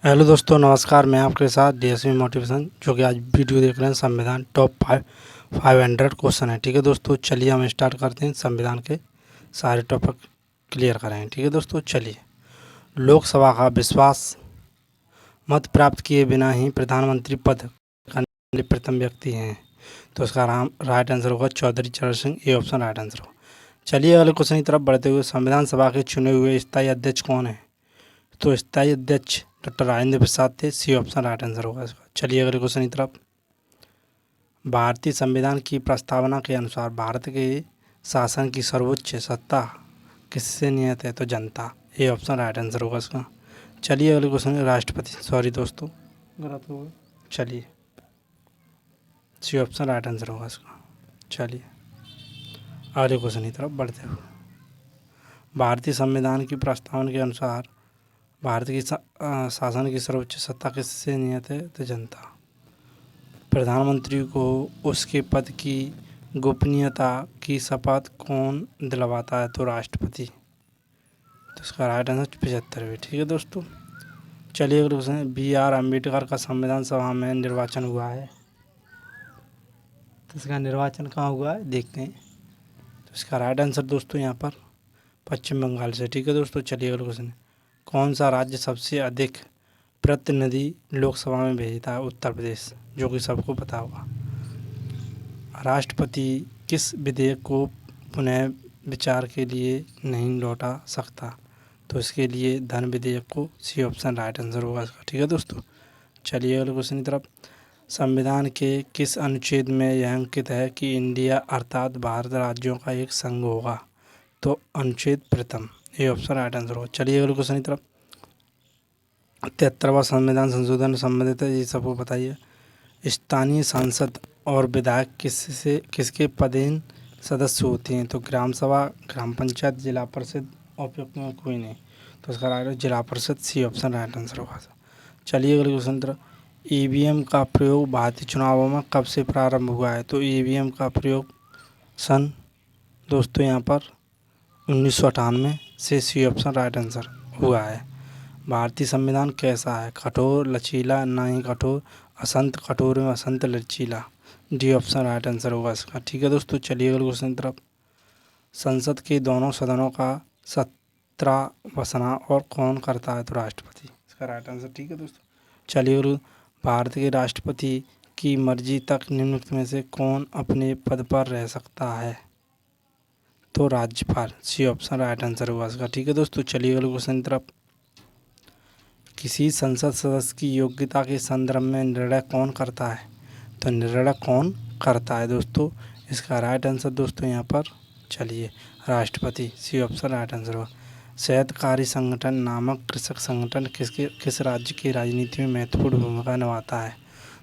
Hello दोस्तों, नमस्कार। मैं आपके साथ डीएसपी मोटिवेशन, जो कि आज वीडियो देख रहे हैं संविधान टॉप 500 क्वेश्चन है। ठीक है दोस्तों, चलिए हम स्टार्ट करते हैं। संविधान के सारे टॉपिक क्लियर करेंगे। ठीक है दोस्तों, चलिए। लोकसभा का विश्वास मत प्राप्त किए बिना ही प्रधानमंत्री पद करने वाले प्रथम व्यक्ति हैं। तो इसका राइट आंसर होगा चौधरी चरण सिंह। ये ऑप्शन राइट आंसर होगा। चलिए अगले क्वेश्चन की तरफ बढ़ते हुए, संविधान सभा के चुने हुए स्थायी अध्यक्ष कौन है? तो स्थायी अध्यक्ष डॉक्टर राजेंद्र प्रसाद थे। सी ऑप्शन राइट आंसर होगा इसका। चलिए अगले क्वेश्चन की तरफ। भारतीय संविधान की प्रस्तावना के अनुसार भारत के शासन की सर्वोच्च सत्ता किससे नियत है? तो जनता। ये ऑप्शन राइट आंसर होगा इसका। चलिए अगले क्वेश्चन। राष्ट्रपति, सॉरी दोस्तों, गलत हो गया। चलिए, सी ऑप्शन राइट आंसर होगा इसका। चलिए अगले क्वेश्चन की तरफ बढ़ते हुए, भारतीय संविधान की प्रस्तावना के अनुसार भारत की शासन की सर्वोच्च सत्ता किससे नियत है? तो जनता। प्रधानमंत्री को उसके पद की गोपनीयता की शपथ कौन दिलवाता है? तो राष्ट्रपति। तो इसका राइट आंसर 75। ठीक है दोस्तों, चलिए अगले क्वेश्चन। BR अम्बेडकर का संविधान सभा में निर्वाचन हुआ है। तो इसका निर्वाचन कहाँ हुआ है देखते हैं। तो इसका राइट आंसर दोस्तों यहाँ पर पश्चिम बंगाल से। ठीक है दोस्तों, चलिए अगले क्वेश्चन। कौन सा राज्य सबसे अधिक प्रतिनिधि लोकसभा में भेजता है? उत्तर प्रदेश, जो कि सबको पता होगा। राष्ट्रपति किस विधेयक को पुनः विचार के लिए नहीं लौटा सकता? तो इसके लिए धन विधेयक को। सी ऑप्शन राइट आंसर होगा इसका। ठीक है दोस्तों, चलिए अगले क्वेश्चन की तरफ। संविधान के किस अनुच्छेद में यह अंकित है कि इंडिया अर्थात भारत राज्यों का एक संघ होगा? तो अनुच्छेद प्रथम। ये ऑप्शन राइट आंसर होगा। चलिए अगले क्वेश्चन की तरफ। 73वां संविधान संशोधन संबंधित है, ये सबको बताइए। स्थानीय सांसद और विधायक किसके पदेन सदस्य होते हैं? तो ग्राम सभा, ग्राम पंचायत, जिला परिषद, उपयुक्त में कोई नहीं। तो इसका राइट जिला परिषद। सी ऑप्शन राइट आंसर होगा। चलिए अगले क्वेश्चन। ईवीएम का प्रयोग भारतीय चुनावों में कब से प्रारंभ हुआ है? तो ईवीएम का प्रयोग सन दोस्तों यहाँ पर 1998 से। सी ऑप्शन राइट आंसर हुआ है। भारतीय संविधान कैसा है? कठोर, लचीला, ना ही कठोर, असंत कठोर में असंत लचीला। डी ऑप्शन राइट आंसर होगा इसका। ठीक है दोस्तों, चलिए अगले क्वेश्चन की तरफ। संसद के दोनों सदनों का 17वां और कौन करता है? तो राष्ट्रपति। इसका राइट आंसर। ठीक है दोस्तों, चलिए अगले। भारत के राष्ट्रपति की मर्जी तक निम्नलिखित में से कौन अपने पद पर रह सकता है? तो राज्यपाल। सी ऑप्शन राइट आंसर होगा इसका। ठीक है दोस्तों, चलिए अगले क्वेश्चन की तरफ। किसी संसद सदस्य की योग्यता के संदर्भ में निर्णय कौन करता है? तो निर्णय कौन करता है दोस्तों? इसका राइट आंसर दोस्तों यहाँ पर चलिए राष्ट्रपति। सी ऑप्शन राइट आंसर होगा। सहकारी संगठन नामक कृषक संगठन किस राज्य की राजनीति में महत्वपूर्ण भूमिका निभाता है?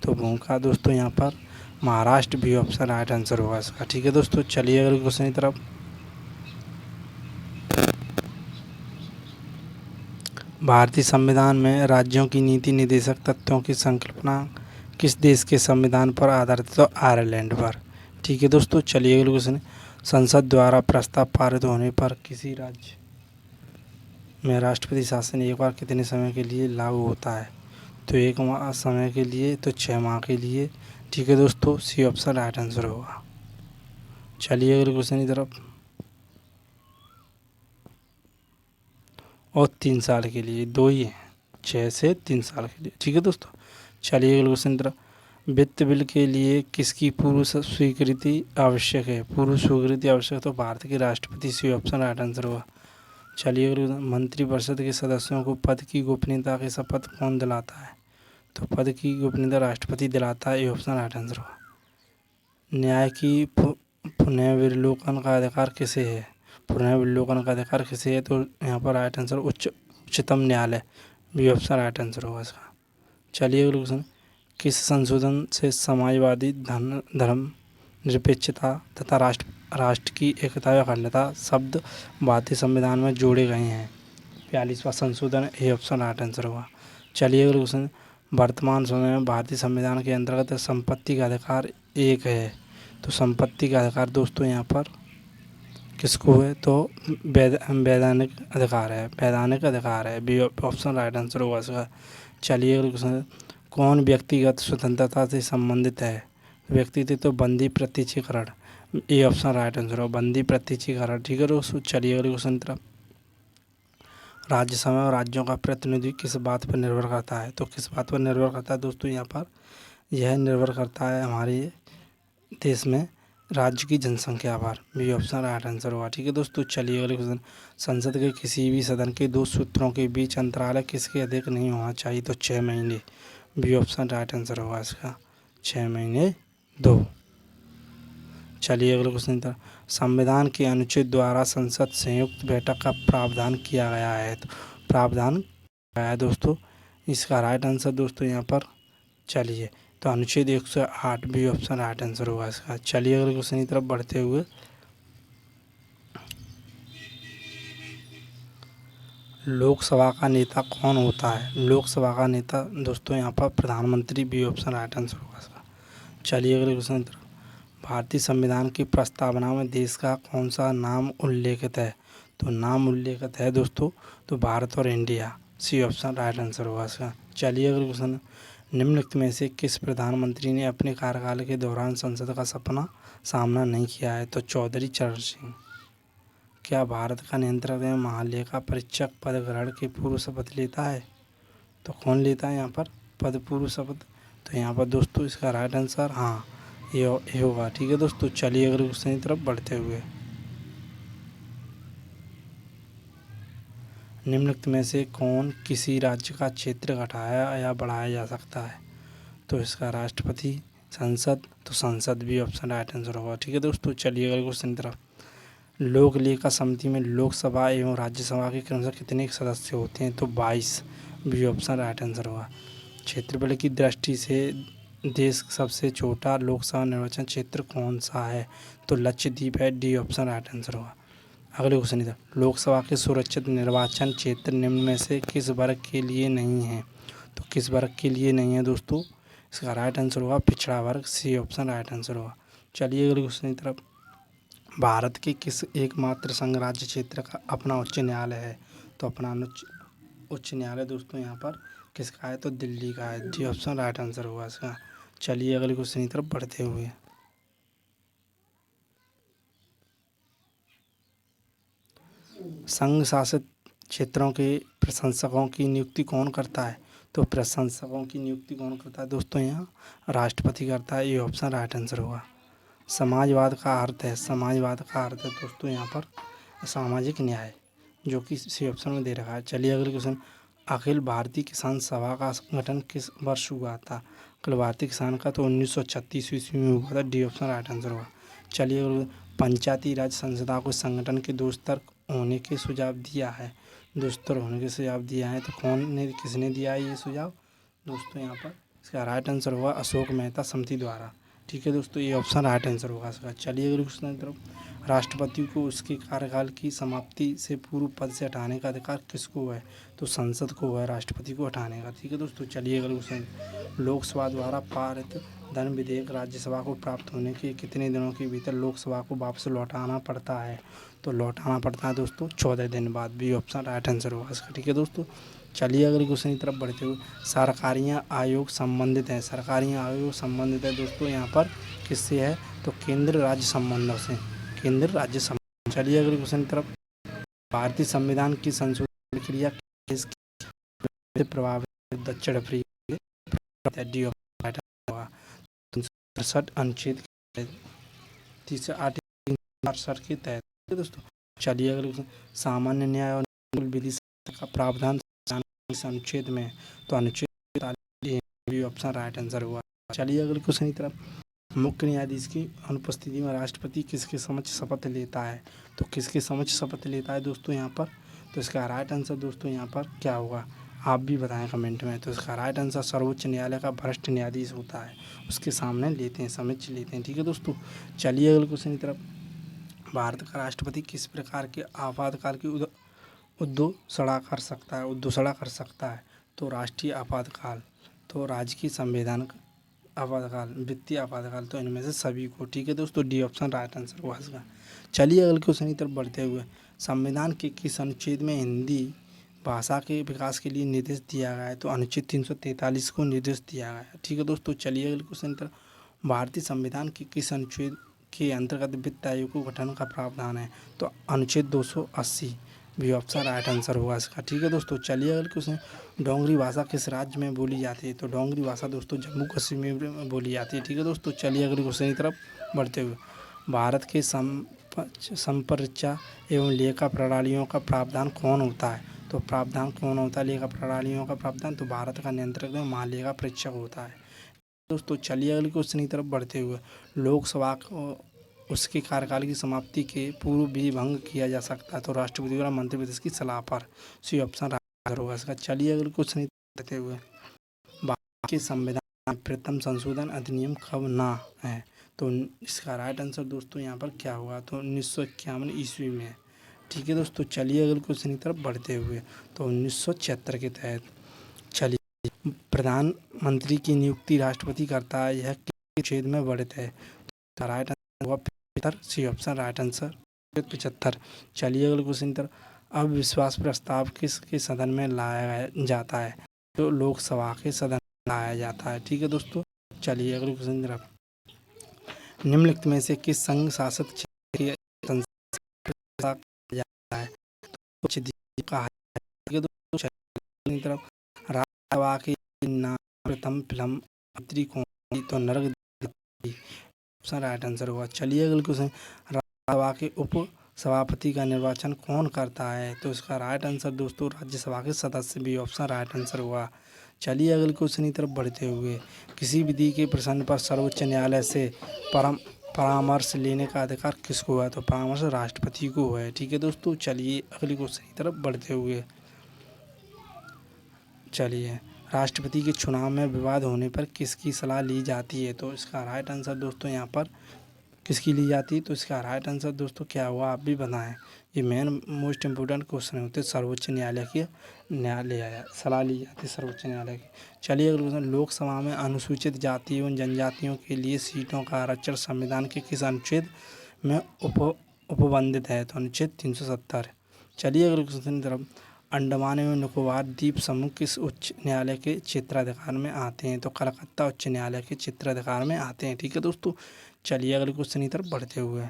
तो भूमिका दोस्तों यहाँ पर Maharashtra. B option right answer होगा इसका। ठीक है दोस्तों, चलिए अगले क्वेश्चन की तरफ। भारतीय संविधान में राज्यों की नीति निर्देशक तत्वों की संकल्पना किस देश के संविधान पर आधारित? तो आयरलैंड पर। ठीक है दोस्तों, चलिए अगले क्वेश्चन। संसद द्वारा प्रस्ताव पारित होने पर किसी राज्य में राष्ट्रपति शासन एक बार कितने समय के लिए लागू होता है? तो 1 माह समय के लिए, तो 6 माह के लिए। ठीक है दोस्तों, सी ऑप्शन राइट आंसर होगा। चलिए अगले क्वेश्चन की तरफ। और 3 साल के लिए, 2 ही हैं, 6 से 3 साल के लिए। ठीक है दोस्तों, चलिए अगले क्वेश्चन की तरफ। वित्त बिल के लिए किसकी पूर्व स्वीकृति आवश्यक है? पूर्व स्वीकृति आवश्यक, तो भारत के राष्ट्रपति। सी ऑप्शन राइट आंसर होगा। चलिए अगले। मंत्रिपरिषद के सदस्यों को पद की गोपनीयता की शपथ कौन दिलाता है? तो पद की गोपनीयता राष्ट्रपति दिलाता है। ये ऑप्शन राइट आंसर होगा। न्याय की पुनर्विलोकन का अधिकार किसे है? पुनर्विलोकन का अधिकार किसे है? तो यहाँ पर राइट आंसर उच्चतम न्यायालय। बी ऑप्शन राइट आंसर होगा इसका। चलिए अगले क्वेश्चन। किस संशोधन से समाजवादी धर्म निरपेक्षता तथा राष्ट्र की एकता व अखंडता शब्द भारतीय संविधान में जोड़े गए हैं? 42वां संशोधन। ए ऑप्शन राइट आंसर होगा। चलिए अगले क्वेश्चन। वर्तमान समय में भारतीय संविधान के अंतर्गत संपत्ति का अधिकार एक है। तो संपत्ति का अधिकार दोस्तों यहाँ पर किसको है? तो वैधानिक अधिकार है, वैधानिक अधिकार है। बी ऑप्शन राइट आंसर होगा इसका। चलिए अगले क्वेश्चन, कौन व्यक्तिगत स्वतंत्रता से संबंधित है? व्यक्तिगत तो बंदी प्रत्यक्षीकरण, ए ऑप्शन राइट आंसर होगा, बंदी प्रत्यक्षीकरण। ठीक है दोस्तों, चलिए अगले क्वेश्चन तरफ। राज्यसभा और राज्यों का प्रतिनिधि किस बात पर निर्भर करता है? तो किस बात पर निर्भर करता है दोस्तों? यहाँ पर यह निर्भर करता है हमारे देश में राज्य की जनसंख्या पर। बी ऑप्शन राइट आंसर होगा। ठीक है दोस्तों, चलिए अगले क्वेश्चन, संसद के किसी भी सदन के दो सूत्रों के बीच अंतराल किसके अधिक नहीं होना चाहिए? तो 6 महीने। बी ऑप्शन राइट आंसर होगा इसका, 6 महीने 2। चलिए अगले क्वेश्चन तरफ, संविधान के अनुच्छेद द्वारा संसद संयुक्त बैठक का प्रावधान किया गया है। तो प्रावधान किया है दोस्तों, इसका राइट आंसर दोस्तों यहाँ पर, चलिए तो अनुच्छेद 108, बी ऑप्शन राइट आंसर होगा इसका। चलिए अगले क्वेश्चन की तरफ बढ़ते हुए, लोकसभा का नेता कौन होता है? लोकसभा का नेता दोस्तों यहाँ पर प्रधानमंत्री, बी ऑप्शन राइट आंसर होगा इसका। चलिए अगले क्वेश्चन की तरफ, भारतीय संविधान की प्रस्तावना में देश का कौन सा नाम उल्लेखित है? तो नाम उल्लेखित है दोस्तों, तो भारत और India, C option right answer होगा इसका। चलिए अगले क्वेश्चन, निम्नलिखित में से किस प्रधानमंत्री ने अपने कार्यकाल के दौरान संसद का सामना नहीं किया है? तो चौधरी चरण सिंह। क्या भारत का नियंत्रक एवं महालेखा परीक्षक पद ग्रहण की पूर्व शपथ लेता है? तो कौन लेता है यहाँ पर पद पूर्व शपथ? तो यहाँ पर दोस्तों इसका राइट आंसर हाँ ये होगा। ठीक है दोस्तों, चलिए अगले क्वेश्चन की तरफ बढ़ते हुए, निम्नलिखित में से कौन किसी राज्य का क्षेत्र घटाया या बढ़ाया जा सकता है? तो इसका राष्ट्रपति, संसद, तो संसद भी ऑप्शन राइट आंसर होगा। ठीक है दोस्तों, चलिए अगले क्वेश्चन की तरफ, लोक लेखा समिति में लोकसभा एवं राज्यसभा के क्रमशः कितने सदस्य होते हैं? तो 22, बी ऑप्शन राइट आंसर होगा। क्षेत्रफल की दृष्टि से देश सबसे छोटा लोकसभा निर्वाचन क्षेत्र कौन सा है? तो लक्षद्वीप है, डी ऑप्शन राइट आंसर होगा। अगले क्वेश्चन इधर, लोकसभा के सुरक्षित निर्वाचन क्षेत्र निम्न में से किस वर्ग के लिए नहीं है? तो किस वर्ग के लिए नहीं है दोस्तों? इसका राइट आंसर होगा पिछड़ा वर्ग, सी ऑप्शन राइट आंसर होगा। चलिए अगले क्वेश्चन की तरफ, भारत के किस एकमात्र संघ राज्य क्षेत्र का अपना उच्च न्यायालय है? तो अपना उच्च न्यायालय दोस्तों यहाँ पर किसका है? तो दिल्ली का है, डी ऑप्शन राइट आंसर होगा इसका। चलिए अगले क्वेश्चन की तरफ बढ़ते हुए, संघ शासित क्षेत्रों के प्रशंसकों की नियुक्ति कौन करता है? तो प्रशंसकों की नियुक्ति कौन करता है दोस्तों? यहाँ राष्ट्रपति करता है, ये ऑप्शन राइट आंसर होगा। समाजवाद का अर्थ है, समाजवाद का अर्थ है दोस्तों यहाँ पर सामाजिक न्याय, जो कि सी ऑप्शन में दे रखा है। चलिए अगले क्वेश्चन, अखिल भारतीय किसान सभा का गठन किस वर्ष हुआ था? अखिल भारतीय किसान का तो 1936 ईस्वी में हुआ था, डी ऑप्शन राइट आंसर होगा। चलिए अगले, पंचायती राज संस्था को संगठन के दो स्तर होने के सुझाव दिया है, दो स्तर होने के सुझाव दिया है, तो कौन ने, किसने दिया है ये सुझाव दोस्तों? यहाँ पर इसका राइट आंसर होगा अशोक मेहता समिति द्वारा। ठीक है दोस्तों, ये ऑप्शन राइट आंसर होगा इसका। चलिए अगले क्वेश्चन की तरफ, राष्ट्रपति को उसके कार्यकाल की समाप्ति से पूर्व पद से हटाने का अधिकार किसको है? तो संसद को है राष्ट्रपति को हटाने का। ठीक है दोस्तों, चलिए अगले क्वेश्चन, लोकसभा द्वारा पारित धन विधेयक राज्यसभा को प्राप्त होने के कितने दिनों के भीतर लोकसभा को वापस लौटाना पड़ता है? तो लौटाना पड़ता है दोस्तों 14 दिन बाद, बी ऑप्शन राइट आंसर होगा इसका। ठीक है दोस्तों, चलिए अगले क्वेश्चन की तरफ बढ़ते हुए, सरकारियाँ आयोग संबंधित हैं, सरकारियाँ आयोग संबंधित है दोस्तों यहाँ पर किससे है? तो केंद्र राज्य संबंधों से, केंद्र राज्य संबंध। चलिए अगले क्वेश्चन की तरफ, भारतीय संविधान की संशोधन प्रक्रिया किससे प्रभावित? दक्षिण अफ्रीका, डी ऑप्शन राइट होगा। 63 अनुच्छेद तीसरे आर्टिकल 63 के तहत दोस्तों। चलिए अगले क्वेश्चन, सामान्य न्याय और विधि का प्रावधान इस अनुच्छेद में, तो अनुच्छेद ऑप्शन राइट आंसर हुआ। चलिए अगले क्वेश्चन की तरफ, मुख्य न्यायाधीश की अनुपस्थिति में राष्ट्रपति किसके समक्ष शपथ लेता है? तो किसके समक्ष शपथ लेता है दोस्तों यहाँ पर? तो इसका राइट आंसर दोस्तों यहाँ पर क्या होगा, आप भी बताएं कमेंट में। तो इसका राइट आंसर सर्वोच्च न्यायालय का वरिष्ठ न्यायाधीश होता है, उसके सामने लेते हैं, समक्ष लेते हैं। ठीक है दोस्तों, चलिए अगले क्वेश्चन की तरफ, भारत का राष्ट्रपति किस प्रकार के आपातकाल की उद्घोषणा कर सकता है? तो राष्ट्रीय आपातकाल, तो राज्य की संवैधानिक आपातकाल, वित्तीय आपातकाल, तो इनमें से सभी को। ठीक है दोस्तों, डी ऑप्शन राइट आंसर हुआ इसका। चलिए अगले क्वेश्चन की तरफ बढ़ते हुए, संविधान के किस अनुच्छेद में हिंदी भाषा के विकास के लिए निर्देश दिया गया है? तो अनुच्छेद 343 को निर्देश दिया गया है। ठीक है दोस्तों, चलिए अगले क्वेश्चन की तरफ, भारतीय संविधान के किस अनुच्छेद के अंतर्गत वित्त आयोग को गठन का प्रावधान है? तो अनुच्छेद 280 बी ऑप्शन राइट आंसर होगा इसका। ठीक है दोस्तों, चलिए अगले क्वेश्चन, डोंगरी भाषा किस राज्य में बोली जाती है? तो डोंगरी भाषा दोस्तों जम्मू कश्मीर में बोली जाती है। ठीक है दोस्तों, चलिए अगले क्वेश्चन की तरफ बढ़ते हुए, भारत के संपर्चा एवं लेखा प्रणालियों का प्रावधान कौन होता है? तो प्रावधान कौन होता है लेखा प्रणालियों का प्रावधान? तो भारत का नियंत्रक महालेखा परीक्षक होता है। दोस्तों चलिए अगले क्वेश्चन की तरफ बढ़ते हुए, लोकसभा को उसके कार्यकाल की समाप्ति के पूर्व भी भंग किया जा सकता है? तो राष्ट्रपति द्वारा मंत्रिपरिषद की सलाह पर। सी ऑप्शन राइट होगा इसका। चलिए अगले क्वेश्चन की तरफ बढ़ते हुए, भारत के संविधान में प्रथम संशोधन अधिनियम कब ना है? तो इसका राइट आंसर दोस्तों यहाँ पर क्या हुआ? तो 1951 ईस्वी में। ठीक है दोस्तों, चलिए अगले क्वेश्चन की तरफ बढ़ते हुए, तो 1976 के तहत। चलिए, प्रधानमंत्री की नियुक्ति राष्ट्रपति करता है, यह किस अनुच्छेद में वर्णित है? तो राइट आंसर हुआ 75, सी ऑप्शन राइट आंसर 75। चलिए अगले क्वेश्चन की तरफ, अविश्वास प्रस्ताव किसके सदन में लाया जाता है? तो लोकसभा के सदन में लाया जाता है। ठीक है दोस्तों, चलिए अगले क्वेश्चन की तरफ, निम्नलिखित में से किस संघ शासित क्षेत्र की संसद कहा जाता है? तो कहा है। ठीक है दोस्तों, चलिए की तरफ, राज्यसभा की नाम प्रथम फिल्म अभिनेत्री कौन थी? तो नरक ऑप्शन राइट आंसर हुआ। चलिए अगले क्वेश्चन, राज्यसभा के उप सभापति का निर्वाचन कौन करता है? तो इसका राइट आंसर दोस्तों राज्यसभा के सदस्य, भी ऑप्शन राइट आंसर हुआ। चलिए अगले क्वेश्चन की तरफ बढ़ते हुए, किसी विधि के प्रश्न पर सर्वोच्च न्यायालय से परामर्श लेने का अधिकार किसको है? तो परामर्श राष्ट्रपति को है। ठीक है दोस्तों, चलिए अगले क्वेश्चन की तरफ बढ़ते हुए, चलिए, राष्ट्रपति के चुनाव में विवाद होने पर किसकी सलाह ली जाती है? तो इसका राइट आंसर दोस्तों यहाँ पर किसकी ली जाती है? तो इसका राइट आंसर दोस्तों क्या हुआ, आप भी बताएं। ये मेन मोस्ट इम्पोर्टेंट क्वेश्चन होते हैं, सर्वोच्च न्यायालय की सलाह ली जाती है सर्वोच्च न्यायालय की। चलिए अगले क्वेश्चन, लोकसभा में अनुसूचित जाति एवं जनजातियों के लिए सीटों का आरक्षण संविधान के किस अनुच्छेद में उपबंधित है? तो अनुच्छेद 370। चलिए अगले क्वेश्चन की तरफ, अंडमान एवं निकोबार द्वीप समूह किस उच्च न्यायालय के क्षेत्राधिकार में आते हैं? तो कलकत्ता उच्च न्यायालय के क्षेत्राधिकार में आते हैं। ठीक है दोस्तों, चलिए अगले क्वेश्चन की तरफ बढ़ते हुए,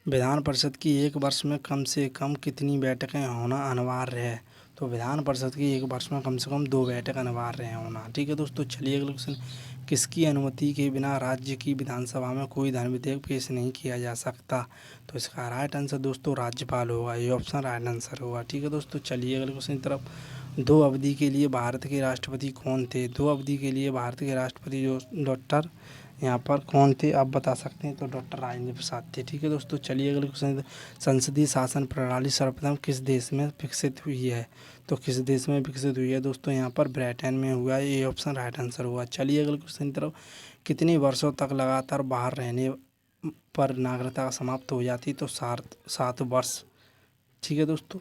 विधान परिषद की एक वर्ष में कम से कम कितनी बैठकें होना अनिवार्य है? तो विधान परिषद की एक वर्ष में कम से कम 2 बैठक अनिवार्य होना। ठीक है दोस्तों, चलिए अगले क्वेश्चन, किसकी अनुमति के बिना राज्य की विधानसभा में कोई धन विधेयक पेश नहीं किया जा सकता? तो इसका राइट आंसर दोस्तों राज्यपाल होगा, ये ऑप्शन राइट आंसर होगा। ठीक है दोस्तों, चलिए अगले क्वेश्चन की तरफ, 2 अवधि के लिए भारत के राष्ट्रपति कौन थे? 2 अवधि के लिए भारत के राष्ट्रपति जो डॉक्टर यहाँ पर कौन थे आप बता सकते हैं? तो डॉक्टर राजेंद्र प्रसाद थे। ठीक है दोस्तों, चलिए अगले क्वेश्चन, संसदीय शासन प्रणाली सर्वप्रथम किस देश में विकसित हुई है? तो किस देश में विकसित हुई है दोस्तों? यहाँ पर ब्रिटेन में हुआ है, ये ऑप्शन राइट आंसर हुआ। चलिए अगले क्वेश्चन की तरफ, कितने वर्षों तक लगातार बाहर रहने पर नागरिकता समाप्त हो जाती? तो 7 वर्ष। ठीक है दोस्तों,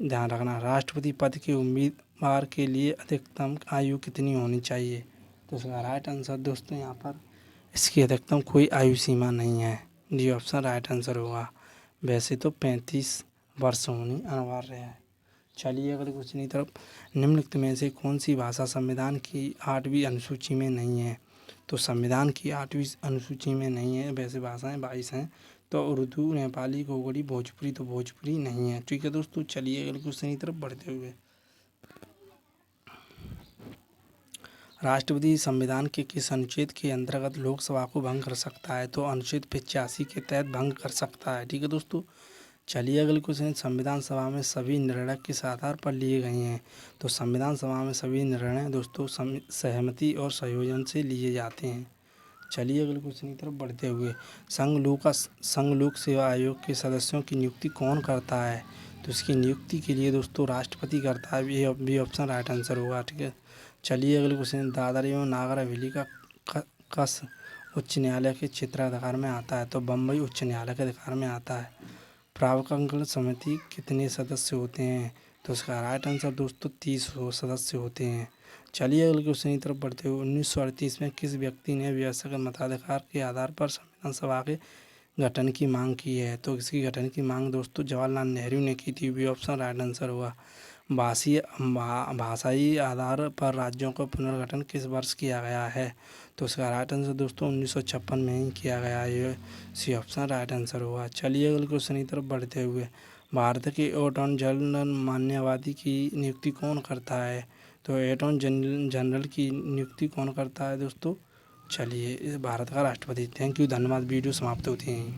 ध्यान रखना, राष्ट्रपति पद के उम्मीदवार के लिए अधिकतम आयु कितनी होनी चाहिए? तो इसका राइट आंसर दोस्तों यहाँ पर, इसकी अधिकतम कोई आयु सीमा नहीं है, जी ऑप्शन राइट आंसर होगा। वैसे तो 35 वर्ष होनी अनिवार्य है। चलिए अगले क्वेश्चन की तरफ, निम्नलिखित में से कौन सी भाषा संविधान की 8वीं अनुसूची में नहीं है? तो संविधान की 8वीं अनुसूची में नहीं है, वैसे भाषाएं 22 हैं, तो उर्दू, नेपाली, गोगड़ी, भोजपुरी, तो भोजपुरी नहीं है। ठीक है दोस्तों, चलिए अगले क्वेश्चन की तरफ बढ़ते हुए, राष्ट्रपति संविधान के किस अनुच्छेद के अंतर्गत लोकसभा को भंग कर सकता है? तो अनुच्छेद 85 के तहत भंग कर सकता है। ठीक है दोस्तों, चलिए अगले क्वेश्चन, संविधान सभा में सभी निर्णय किस आधार पर लिए गए हैं? तो संविधान सभा में सभी निर्णय दोस्तों सहमति और संयोजन से लिए जाते हैं। चलिए अगले क्वेश्चन की तरफ बढ़ते हुए, संघ लोक सेवा आयोग के सदस्यों की नियुक्ति कौन करता है? तो इसकी नियुक्ति के लिए दोस्तों राष्ट्रपति करता है, ये भी ऑप्शन राइट आंसर होगा। ठीक है, चलिए अगले क्वेश्चन, दादर एवं नागर हवेली का कस उच्च न्यायालय के क्षेत्राधिकार में आता है? तो बम्बई उच्च न्यायालय के अधिकार में आता है। प्रावकलन समिति कितने सदस्य होते हैं? तो इसका राइट आंसर दोस्तों 30 सदस्य होते हैं। चलिए अगले क्वेश्चन की तरफ बढ़ते हुए 1938 में किस व्यक्ति ने व्यवस्था के मताधिकार के आधार पर संविधान सभा के गठन की मांग की है? तो इसकी गठन की मांग दोस्तों जवाहरलाल नेहरू ने की थी। बी ऑप्शन राइट आंसर होगा। भाषाई आधार पर राज्यों का पुनर्गठन किस वर्ष किया गया है? तो इसका राइट आंसर दोस्तों 1956 में ही किया गया है। ये सी ऑप्शन राइट आंसर होगा। चलिए अगले क्वेश्चन की तरफ बढ़ते हुए भारत के अटॉर्नी जनरल मान्यवादी की नियुक्ति कौन करता है? तो अटॉर्नी जनरल की नियुक्ति कौन करता है दोस्तों? चलिए भारत का राष्ट्रपति। थैंक यू, धन्यवाद। वीडियो समाप्त होती है।